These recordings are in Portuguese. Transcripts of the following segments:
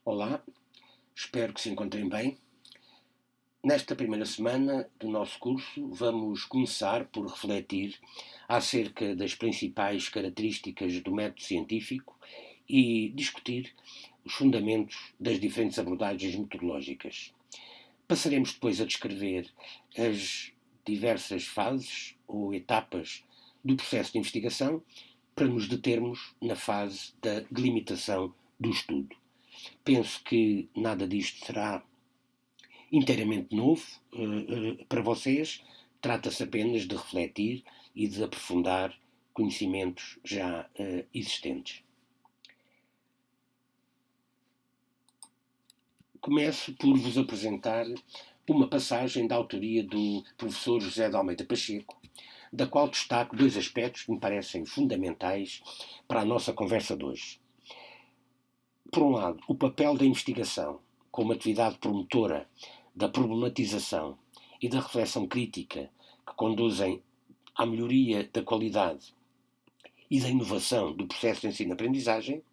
Olá, espero que se encontrem bem. Nesta primeira semana do nosso curso, vamos começar por refletir acerca das principais características do método científico e discutir os fundamentos das diferentes abordagens metodológicas. Passaremos depois a descrever as diversas fases ou etapas do processo de investigação para nos determos na fase da delimitação do estudo. Penso que nada disto será inteiramente novo para vocês. Trata-se apenas de refletir e de aprofundar conhecimentos já existentes. Começo por vos apresentar uma passagem da autoria do professor José de Almeida Pacheco, da qual destaco dois aspectos que me parecem fundamentais para a nossa conversa de hoje. Por um lado, o papel da investigação como atividade promotora da problematização e da reflexão crítica que conduzem à melhoria da qualidade e da inovação do processo de ensino-aprendizagem,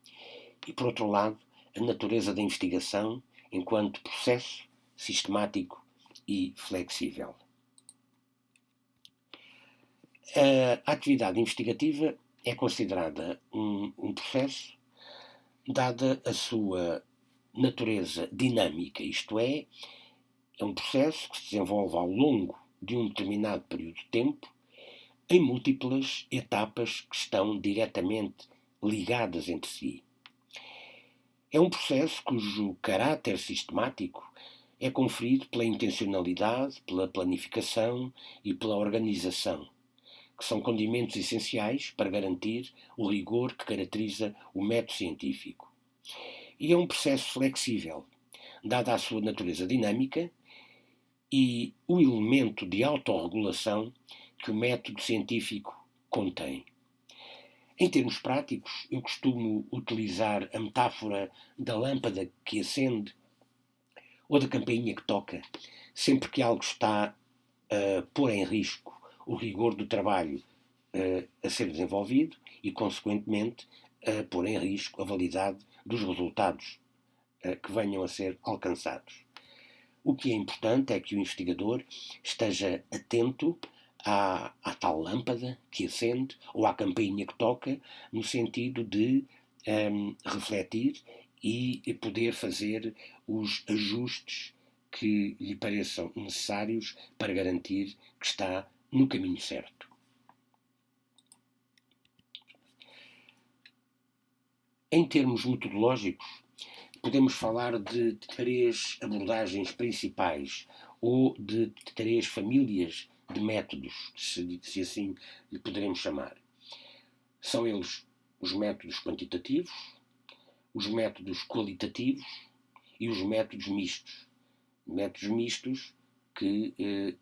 e, por outro lado, a natureza da investigação enquanto processo sistemático e flexível. A atividade investigativa é considerada um processo, dada a sua natureza dinâmica, isto é um processo que se desenvolve ao longo de um determinado período de tempo, em múltiplas etapas que estão diretamente ligadas entre si. É um processo cujo caráter sistemático é conferido pela intencionalidade, pela planificação e pela organização, que são condimentos essenciais para garantir o rigor que caracteriza o método científico. E é um processo flexível, dada a sua natureza dinâmica e o elemento de autorregulação que o método científico contém. Em termos práticos, eu costumo utilizar a metáfora da lâmpada que acende ou da campainha que toca, sempre que algo está a pôr em risco o rigor do trabalho a ser desenvolvido e, consequentemente, a pôr em risco a validade dos resultados que venham a ser alcançados. O que é importante é que o investigador esteja atento à tal lâmpada que acende ou à campainha que toca, no sentido de refletir e poder fazer os ajustes que lhe pareçam necessários para garantir que está no caminho certo. Em termos metodológicos, podemos falar de três abordagens principais ou de três famílias de métodos, se assim lhe poderemos chamar. São eles os métodos quantitativos, os métodos qualitativos e os métodos mistos. Métodos mistos que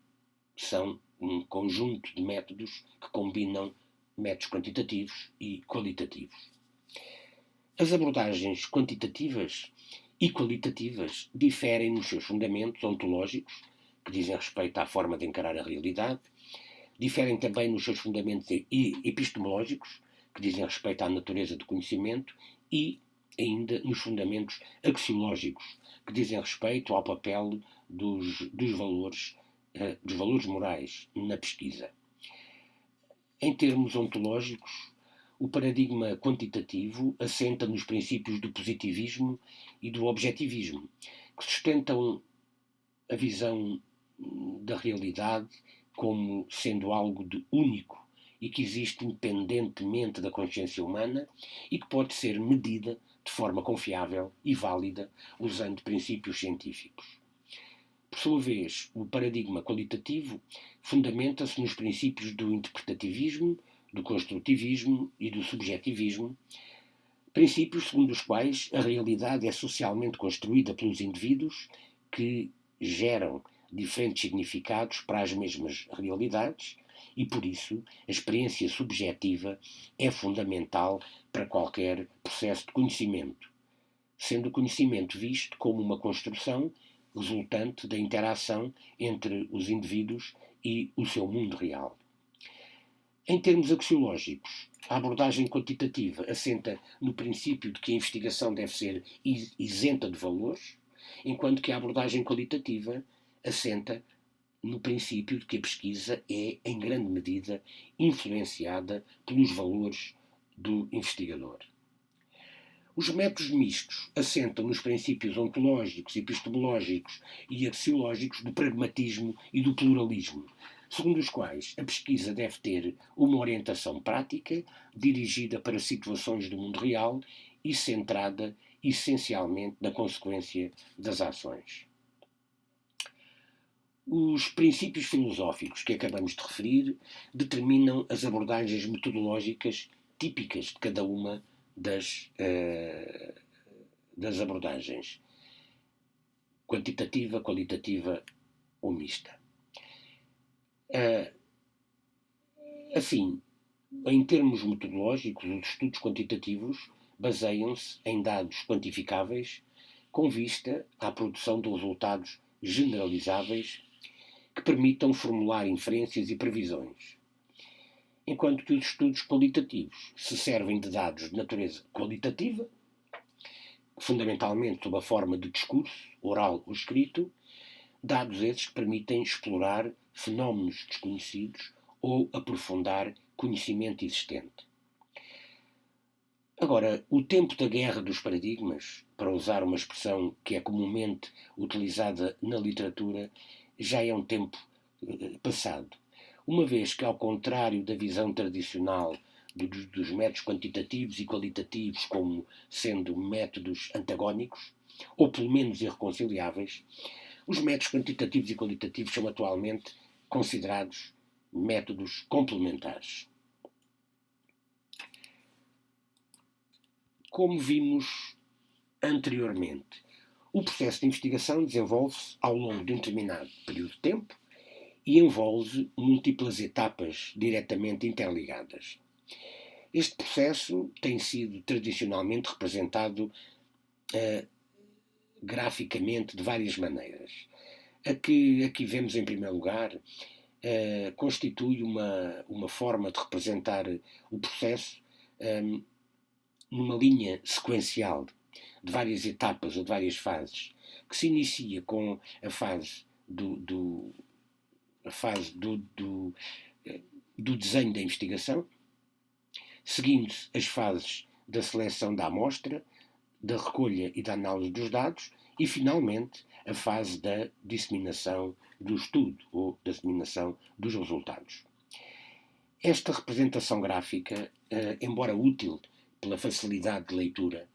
são um conjunto de métodos que combinam métodos quantitativos e qualitativos. As abordagens quantitativas e qualitativas diferem nos seus fundamentos ontológicos, que dizem respeito à forma de encarar a realidade, diferem também nos seus fundamentos epistemológicos, que dizem respeito à natureza do conhecimento, e ainda nos fundamentos axiológicos, que dizem respeito ao papel dos valores morais na pesquisa. Em termos ontológicos, o paradigma quantitativo assenta nos princípios do positivismo e do objetivismo, que sustentam a visão da realidade como sendo algo de único e que existe independentemente da consciência humana e que pode ser medida de forma confiável e válida usando princípios científicos. Por sua vez, o paradigma qualitativo fundamenta-se nos princípios do interpretativismo, do construtivismo e do subjetivismo, princípios segundo os quais a realidade é socialmente construída pelos indivíduos que geram diferentes significados para as mesmas realidades e, por isso, a experiência subjetiva é fundamental para qualquer processo de conhecimento, sendo o conhecimento visto como uma construção resultante da interação entre os indivíduos e o seu mundo real. Em termos axiológicos, a abordagem quantitativa assenta no princípio de que a investigação deve ser isenta de valores, enquanto que a abordagem qualitativa assenta no princípio de que a pesquisa é, em grande medida, influenciada pelos valores do investigador. Os métodos mistos assentam nos princípios ontológicos, epistemológicos e axiológicos do pragmatismo e do pluralismo, segundo os quais a pesquisa deve ter uma orientação prática, dirigida para situações do mundo real e centrada essencialmente na consequência das ações. Os princípios filosóficos que acabamos de referir determinam as abordagens metodológicas típicas de cada uma das abordagens, quantitativa, qualitativa ou mista. Assim, em termos metodológicos, os estudos quantitativos baseiam-se em dados quantificáveis com vista à produção de resultados generalizáveis que permitam formular inferências e previsões, enquanto que os estudos qualitativos se servem de dados de natureza qualitativa, fundamentalmente sob a forma de discurso, oral ou escrito, dados esses que permitem explorar fenómenos desconhecidos ou aprofundar conhecimento existente. Agora, o tempo da guerra dos paradigmas, para usar uma expressão que é comumente utilizada na literatura, já é um tempo passado, uma vez que, ao contrário da visão tradicional dos métodos quantitativos e qualitativos como sendo métodos antagónicos, ou pelo menos irreconciliáveis, os métodos quantitativos e qualitativos são atualmente considerados métodos complementares. Como vimos anteriormente, o processo de investigação desenvolve-se ao longo de um determinado período de tempo e envolve múltiplas etapas diretamente interligadas. Este processo tem sido tradicionalmente representado graficamente de várias maneiras. A que aqui vemos em primeiro lugar constitui uma forma de representar o processo numa linha sequencial de várias etapas ou de várias fases, que se inicia com a fase do desenho da investigação, seguindo-se as fases da seleção da amostra, da recolha e da análise dos dados e, finalmente, a fase da disseminação do estudo ou da disseminação dos resultados. Esta representação gráfica, embora útil pela facilidade de leitura,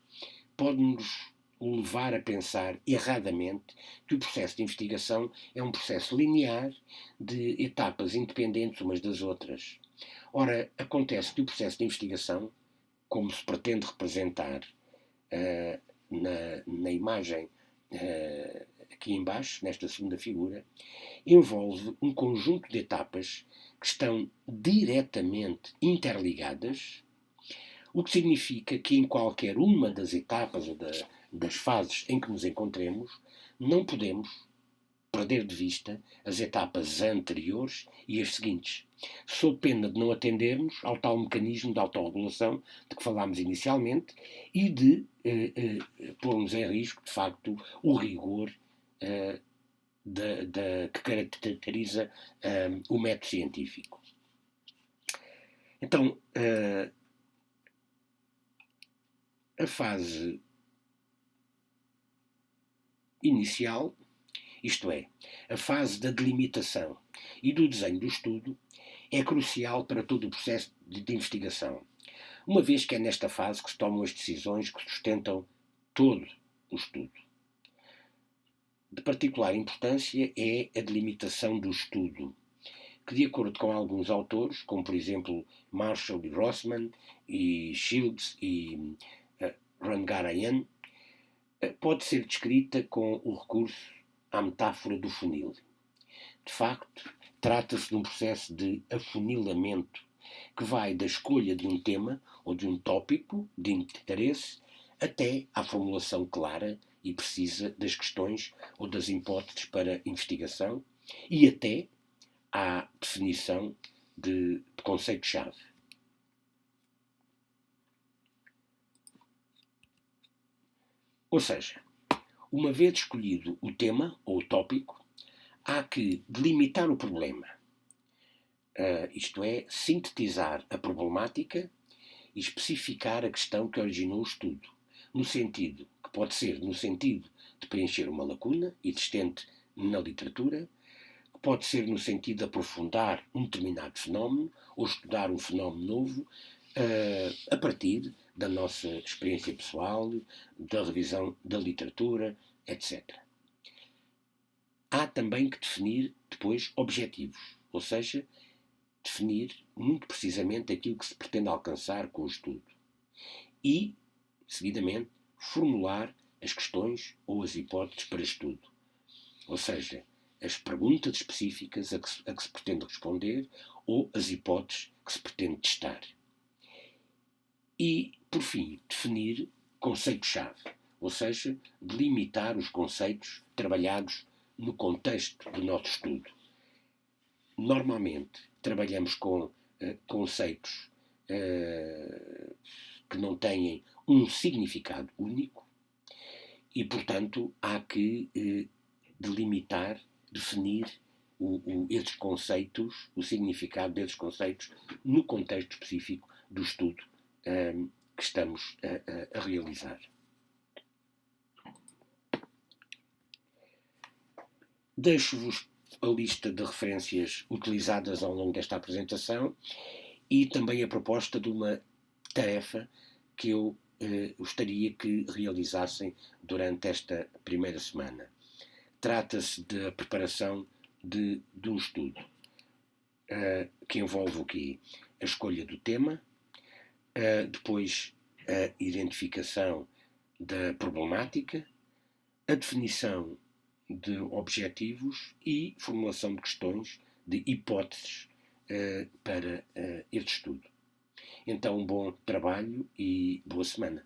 pode-nos levar a pensar erradamente que o processo de investigação é um processo linear de etapas independentes umas das outras. Ora, acontece que o processo de investigação, como se pretende representar na imagem aqui embaixo, nesta segunda figura, envolve um conjunto de etapas que estão diretamente interligadas, o que significa que em qualquer uma das etapas ou das fases em que nos encontremos, não podemos perder de vista as etapas anteriores e as seguintes, sob pena de não atendermos ao tal mecanismo de autorregulação de que falámos inicialmente e de pormos em risco, de facto, o rigor que caracteriza o método científico. Então, a fase inicial, isto é, a fase da delimitação e do desenho do estudo, é crucial para todo o processo de investigação, uma vez que é nesta fase que se tomam as decisões que sustentam todo o estudo. De particular importância é a delimitação do estudo, que, de acordo com alguns autores, como por exemplo Marshall e Rossman, e Shields e Rangarayan, pode ser descrita com o recurso à metáfora do funil. De facto, trata-se de um processo de afunilamento que vai da escolha de um tema ou de um tópico de interesse até à formulação clara e precisa das questões ou das hipóteses para investigação e até à definição de conceito-chave. Ou seja, uma vez escolhido o tema ou o tópico, há que delimitar o problema. Isto é, sintetizar a problemática e especificar a questão que originou o estudo, no sentido, que pode ser no sentido de preencher uma lacuna existente na literatura, que pode ser no sentido de aprofundar um determinado fenómeno ou estudar um fenómeno novo a partir da nossa experiência pessoal, da revisão da literatura, etc. Há também que definir depois objetivos, ou seja, definir muito precisamente aquilo que se pretende alcançar com o estudo e, seguidamente, formular as questões ou as hipóteses para estudo, ou seja, as perguntas específicas a que se pretende responder ou as hipóteses que se pretende testar. E, por fim, definir conceito-chave, ou seja, delimitar os conceitos trabalhados no contexto do nosso estudo. Normalmente trabalhamos com conceitos que não têm um significado único e, portanto, há que delimitar, definir esses conceitos, o significado desses conceitos no contexto específico do estudo que estamos a realizar. Deixo-vos a lista de referências utilizadas ao longo desta apresentação e também a proposta de uma tarefa que eu gostaria que realizassem durante esta primeira semana. Trata-se da preparação de um estudo que envolve o quê? A escolha do tema, depois a identificação da problemática, a definição de objetivos e formulação de questões, de hipóteses para este estudo. Então, um bom trabalho e boa semana.